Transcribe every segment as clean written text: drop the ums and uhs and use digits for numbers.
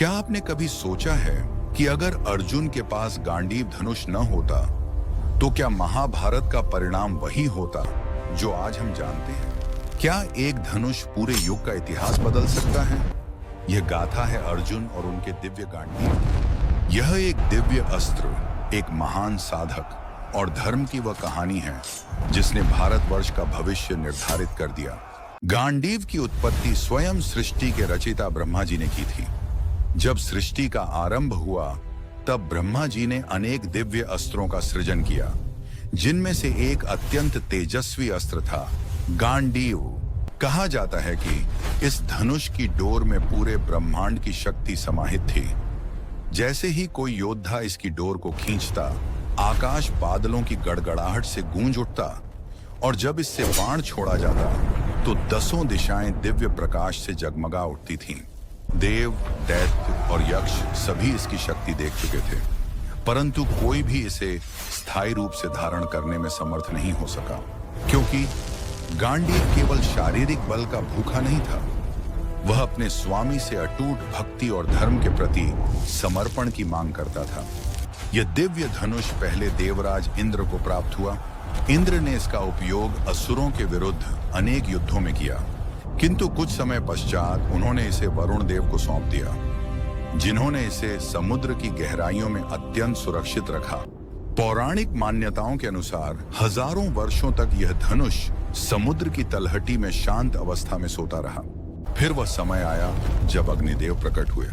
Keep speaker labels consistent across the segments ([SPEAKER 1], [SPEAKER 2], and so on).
[SPEAKER 1] क्या आपने कभी सोचा है कि अगर अर्जुन के पास गांडीव धनुष न होता तो क्या महाभारत का परिणाम वही होता जो आज हम जानते हैं? क्या एक धनुष पूरे युग का इतिहास बदल सकता है? यह गाथा है अर्जुन और उनके दिव्य गांडीव। यह एक दिव्य अस्त्र, एक महान साधक और धर्म की वह कहानी है जिसने भारतवर्ष का भविष्य निर्धारित कर दिया। गांडीव की उत्पत्ति स्वयं सृष्टि के रचयिता ब्रह्मा जी ने की थी। जब सृष्टि का आरंभ हुआ तब ब्रह्मा जी ने अनेक दिव्य अस्त्रों का सृजन किया, जिनमें से एक अत्यंत तेजस्वी अस्त्र था गांडीव। कहा जाता है कि इस धनुष की डोर में पूरे ब्रह्मांड की शक्ति समाहित थी। जैसे ही कोई योद्धा इसकी डोर को खींचता, आकाश बादलों की गड़गड़ाहट से गूंज उठता और जब इससे बाण छोड़ा जाता तो 10 दिशाएं दिव्य प्रकाश से जगमगा उठती थीं। देव, दैत्य और यक्ष सभी इसकी शक्ति देख चुके थे, परंतु कोई भी इसे स्थायी रूप से धारण करने में समर्थ नहीं हो सका, क्योंकि गांडीव केवल शारीरिक बल का भूखा नहीं था, वह अपने स्वामी से अटूट भक्ति और धर्म के प्रति समर्पण की मांग करता था। यह दिव्य धनुष पहले देवराज इंद्र को प्राप्त हुआ। इंद्र ने इसका उपयोग असुरों के विरुद्ध अनेक युद्धों में किया, किंतु कुछ समय पश्चात उन्होंने इसे वरुण देव को सौंप दिया, जिन्होंने इसे समुद्र की गहराइयों में अत्यंत सुरक्षित रखा। पौराणिक मान्यताओं के अनुसार हजारों वर्षों तक यह धनुष समुद्र की तलहटी में शांत अवस्था में सोता रहा। फिर वह समय आया जब अग्निदेव प्रकट हुए।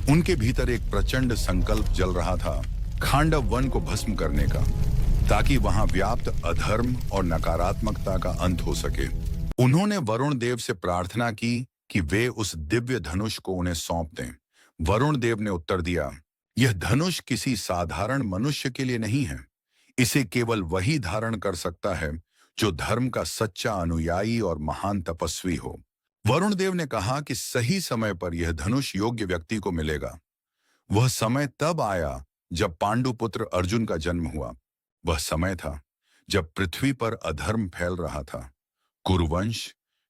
[SPEAKER 1] उनके भीतर एक प्रचंड संकल्प जल रहा था, खांडव वन को भस्म करने का, ताकि वहां व्याप्त अधर्म और नकारात्मकता का अंत हो सके। उन्होंने वरुण देव से प्रार्थना की कि वे उस दिव्य धनुष को उन्हें सौंप दें। वरुण देव ने उत्तर दिया, यह धनुष किसी साधारण मनुष्य के लिए नहीं है। इसे केवल वही धारण कर सकता है जो धर्म का सच्चा अनुयायी और महान तपस्वी हो। वरुण देव ने कहा कि सही समय पर यह धनुष योग्य व्यक्ति को मिलेगा। वह समय तब आया जब पांडुपुत्र अर्जुन का जन्म हुआ। वह समय था जब पृथ्वी पर अधर्म फैल रहा था। कुरुवंश,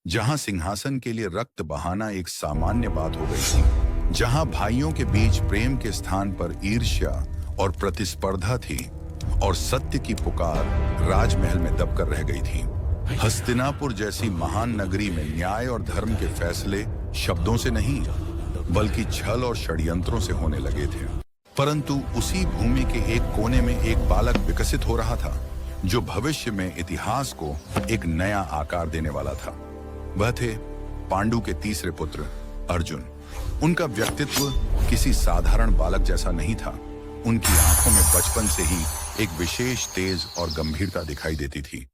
[SPEAKER 1] जहां सिंहासन के लिए रक्त बहाना एक सामान्य बात हो गई थी, जहां भाइयों के बीच प्रेम के स्थान पर ईर्ष्या और प्रतिस्पर्धा थी और सत्य की पुकार राजमहल में दबकर रह गई थी। हस्तिनापुर जैसी महान नगरी में न्याय और धर्म के फैसले शब्दों से नहीं बल्कि छल और षड्यंत्रों से होने लगे थे। परंतु उसी भूमि के एक कोने में एक बालक विकसित हो रहा था जो भविष्य में इतिहास को एक नया आकार देने वाला था। वह थे पांडु के तीसरे पुत्र अर्जुन। उनका व्यक्तित्व किसी साधारण बालक जैसा नहीं था। उनकी आंखों में बचपन से ही एक विशेष तेज और गंभीरता दिखाई देती थी,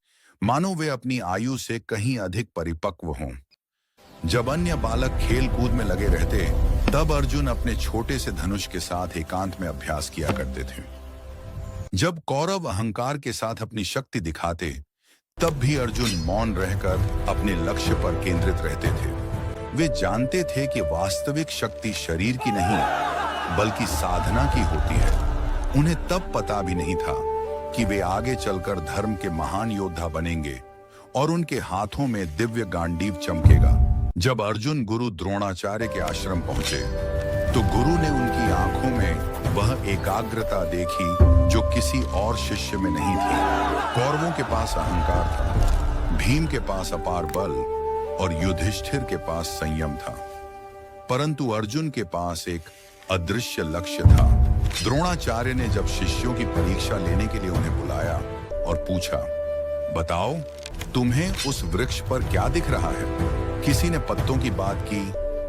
[SPEAKER 1] मानो वे अपनी आयु से कहीं अधिक परिपक्व हों। जब अन्य बालक खेल कूद में लगे रहते, तब अर्जुन अपने छोटे से धनुष के साथ एकांत में अभ्यास किया करते थे। जब कौरव अहंकार के साथ अपनी शक्ति दिखाते, तब भी अर्जुन मौन रहकर अपने लक्ष्य पर केंद्रित रहते थे। वे जानते थे कि वास्तविक शक्ति शरीर की नहीं बल्कि साधना की होती है। उन्हें तब पता भी नहीं था कि वे आगे चलकर धर्म के महान योद्धा बनेंगे और उनके हाथों में दिव्य गांडीव चमकेगा। जब अर्जुन गुरु द्रोणाचार्य के आश्रम पहुंचे तो गुरु ने उनकी आंखों में वह एकाग्रता देखी जो किसी और शिष्य में नहीं थी। कौरवों के पास अहंकार था, भीम के पास अपार बल और युधिष्ठिर के पास संयम था, परंतु अर्जुन के पास एक अदृश्य लक्ष्य था। द्रोणाचार्य ने जब शिष्यों की परीक्षा लेने के लिए उन्हें बुलाया और पूछा, बताओ तुम्हें उस वृक्ष पर क्या दिख रहा है? किसी ने पत्तों की बात की,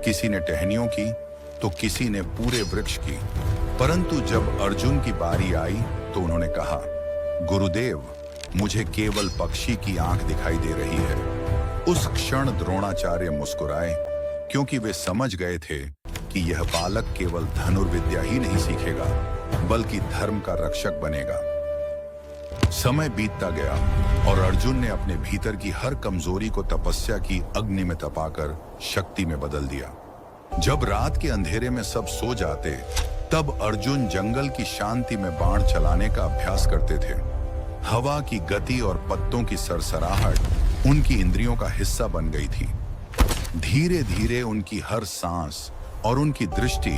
[SPEAKER 1] किसी ने टहनियों की, तो किसी ने पूरे वृक्ष की। परंतु जब अर्जुन की बारी आई तो उन्होंने कहा, गुरुदेव, मुझे केवल पक्षी की आंख दिखाई दे रही है। उस क्षण द्रोणाचार्य मुस्कुराए, क्योंकि वे समझ गए थे कि यह बालक केवल धनुर्विद्या ही नहीं सीखेगा बल्कि धर्म का रक्षक बनेगा। समय बीतता गया और अर्जुन ने अपने भीतर की हर कमजोरी को तपस्या की अग्नि में तपाकर शक्ति में बदल दिया। जब रात के अंधेरे में सब सो जाते, तब अर्जुन जंगल की शांति में बाण चलाने का अभ्यास करते थे। हवा की गति और पत्तों की सरसराहट उनकी इंद्रियों का हिस्सा बन गई थी। धीरे धीरे उनकी हर सांस और उनकी दृष्टि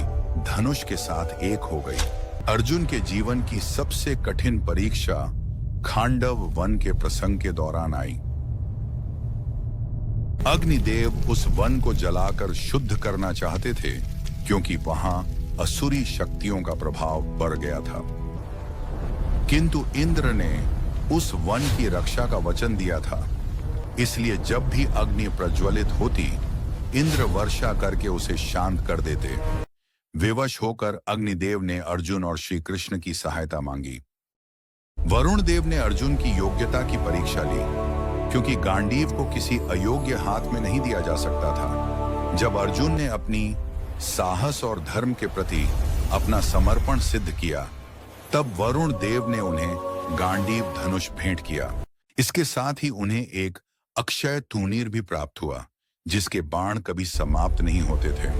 [SPEAKER 1] धनुष के साथ एक हो गई। अर्जुन के जीवन की सबसे कठिन परीक्षा खांडव वन के प्रसंग के दौरान आई। अग्निदेव उस वन को जलाकर शुद्ध करना चाहते थे क्योंकि वहां असुरी शक्तियों का प्रभाव बढ़ गया था। किंतु इंद्र ने उस वन की रक्षा का वचन दिया था, इसलिए जब भी अग्नि प्रज्वलित होती, इंद्र वर्षा करके उसे शांत कर देते। विवश होकर अग्निदेव ने अर्जुन और श्री कृष्ण की सहायता मांगी। वरुण देव ने अर्जुन की योग्यता की परीक्षा ली, क्योंकि गांडीव को किसी अयोग्य हाथ में नहीं दिया जा सकता था। जब अर्जुन ने अपनी साहस और धर्म के प्रति अपना समर्पण सिद्ध किया, तब वरुण देव ने उन्हें गांडीव धनुष भेंट किया। इसके साथ ही उन्हें एक अक्षय तूणीर भी प्राप्त हुआ, जिसके बाण कभी समाप्त नहीं होते थे।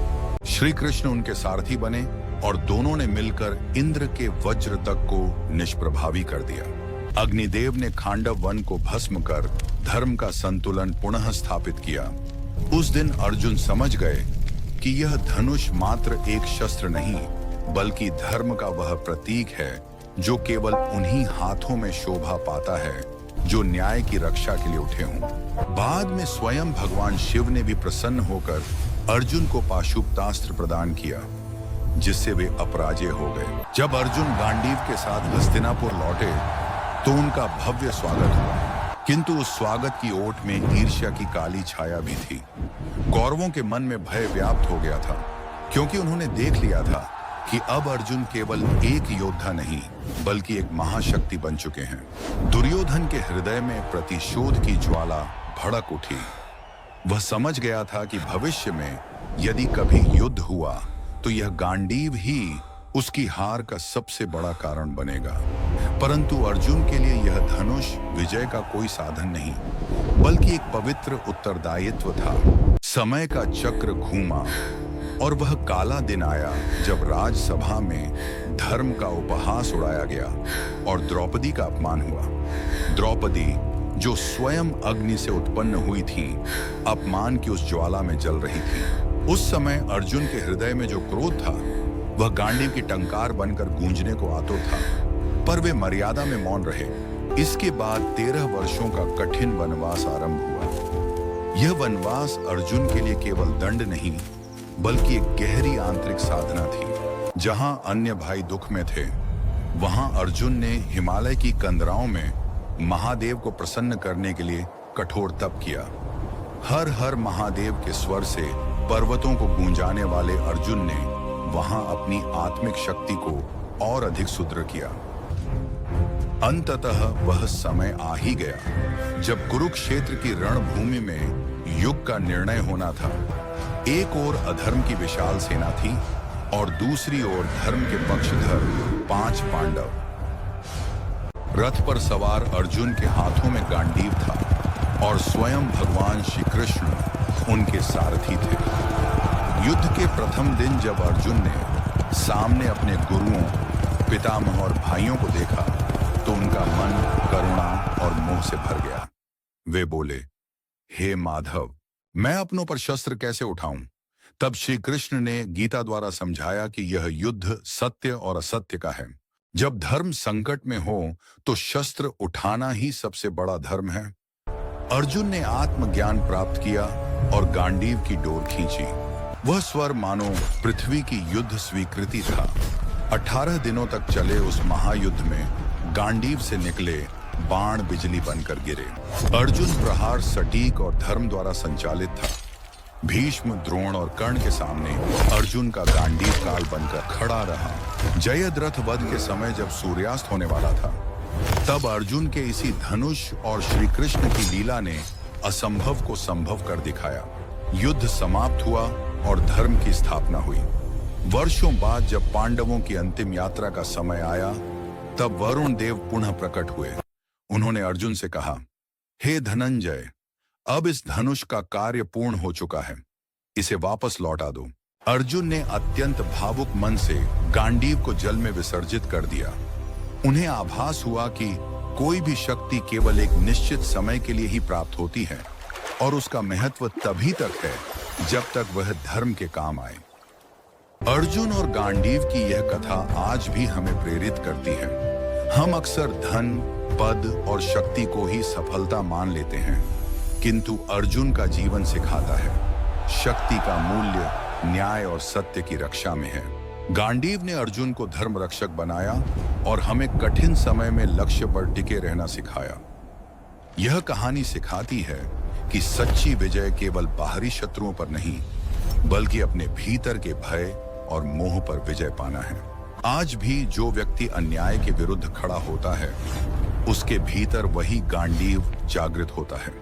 [SPEAKER 1] श्री कृष्ण उनके सारथी बने और दोनों ने मिलकर इंद्र के वज्र तक को निष्प्रभावी कर दिया। अग्निदेव ने खांडव वन को भस्म कर धर्म का संतुलन पुनः स्थापित किया। उस दिन अर्जुन समझ गए कि यह धनुष मात्र एक शस्त्र नहीं, बल्कि धर्म का वह प्रतीक है जो केवल उन्हीं हाथों में शोभा पाता है जो न्याय की रक्षा के लिए उठे हों। बाद में स्वयं भगवान शिव ने भी प्रसन्न होकर अर्जुन को पाशुपतास्त्र प्रदान किया, जिससे वे अपराजय हो गए। जब अर्जुन गांडीव के साथ हस्तिनापुर लौटे तो उनका भव्य स्वागत हुआ, किंतु उस स्वागत की ओट में ईर्ष्या की काली छाया भी थी। कौरवों के मन में भय व्याप्त हो गया था, क्योंकि उन्होंने देख लिया था कि अब अर्जुन केवल एक योद्धा नहीं, बल्कि एक महाशक्ति बन चुके हैं। दुर्योधन के हृदय में प्रतिशोध की ज्वाला भड़क उठी। वह समझ गया था कि भविष्य में यदि कभी युद्ध हुआ तो यह गांडीव ही उसकी हार का सबसे बड़ा कारण बनेगा। परंतु अर्जुन के लिए यह धनुष विजय का कोई साधन नहीं, बल्कि एक पवित्र उत्तरदायित्व था। समय का चक्र घूमा और वह काला दिन आया जब राजसभा में धर्म का उपहास उड़ाया गया और द्रौपदी का अपमान हुआ। द्रौपदी, जो स्वयं अग्नि से उत्पन्न हुई थी, अपमान की उस ज्वाला में जल रही थी। उस समय अर्जुन के हृदय में जो क्रोध था, वह गांडीव की टंकार बनकर गूंजने को आतुर था, पर वे मर्यादा में मौन रहे। इसके बाद 13 वर्षों का कठिन वनवास आरंभ हुआ। यह वनवास अर्जुन के लिए केवल दंड नहीं, बल्कि एक गहरी आंतरिक साधना थी। जहां अन्य भाई दुख में थे, वहां अर्जुन ने हिमालय की कंदराओं में महादेव को प्रसन्न करने के लिए कठोर तप किया। हर हर महादेव के स्वर से पर्वतों को गूंजाने वाले अर्जुन ने वहां अपनी आत्मिक शक्ति को और अधिक सुदृढ़ किया। अंततः वह समय आ ही गया जब कुरुक्षेत्र की रणभूमि में युग का निर्णय होना था। एक ओर अधर्म की विशाल सेना थी और दूसरी ओर धर्म के पक्षधर 5 पांडव। रथ पर सवार अर्जुन के हाथों में गांडीव था और स्वयं भगवान श्री कृष्ण उनके सारथी थे। युद्ध के प्रथम दिन जब अर्जुन ने सामने अपने गुरुओं, पितामह और भाइयों को देखा तो उनका मन करुणा और मोह से भर गया। वे बोले, हे माधव, मैं अपनों पर शस्त्र कैसे उठाऊं? तब श्री कृष्ण ने गीता द्वारा समझाया कि यह युद्ध सत्य और असत्य का है। जब धर्म संकट में हो तो शस्त्र उठाना ही सबसे बड़ा धर्म है। अर्जुन ने आत्मज्ञान प्राप्त किया और गांडीव की डोर खींची। वह स्वर मानो पृथ्वी की युद्ध स्वीकृति था। 18 दिनों तक चले उस महायुद्ध में गांडीव से निकले बाण बिजली बनकर गिरे। अर्जुन प्रहार सटीक और धर्म द्वारा संचालित था। भीष्म, द्रोण और कर्ण के सामने अर्जुन का गांडीव काल बनकर खड़ा रहा। जयद्रथ वध के समय जब सूर्यास्त होने वाला था, तब अर्जुन के इसी धनुष और श्री कृष्ण की लीला ने असंभव को संभव कर दिखाया। युद्ध समाप्त हुआ और धर्म की स्थापना हुई। वर्षों बाद जब पांडवों की अंतिम यात्रा का समय आया, तब वरुण देव पुनः प्रकट हुए। उन्होंने अर्जुन से कहा, हे धनंजय, अब इस धनुष का कार्य पूर्ण हो चुका है, इसे वापस लौटा दो। अर्जुन ने अत्यंत भावुक मन से गांडीव को जल में विसर्जित कर दिया। उन्हें आभास हुआ कि कोई भी शक्ति केवल एक निश्चित समय के लिए ही प्राप्त होती है, और उसका महत्व तभी तक है जब तक वह धर्म के काम आए। अर्जुन और गांडीव की यह कथा आज भी हमें प्रेरित करती है। हम अक्सर धन, पद और शक्ति को ही सफलता मान लेते हैं, किंतु अर्जुन का जीवन सिखाता है शक्ति का मूल्य न्याय और सत्य की रक्षा में है। गांडीव ने अर्जुन को धर्म रक्षक बनाया और हमें कठिन समय में लक्ष्य पर टिके रहना सिखाया। यह कहानी सिखाती है कि सच्ची विजय केवल बाहरी शत्रुओं पर नहीं, बल्कि अपने भीतर के भय और मोह पर विजय पाना है। आज भी जो व्यक्ति अन्याय के विरुद्ध खड़ा होता है, उसके भीतर वही गांडीव जागृत होता है।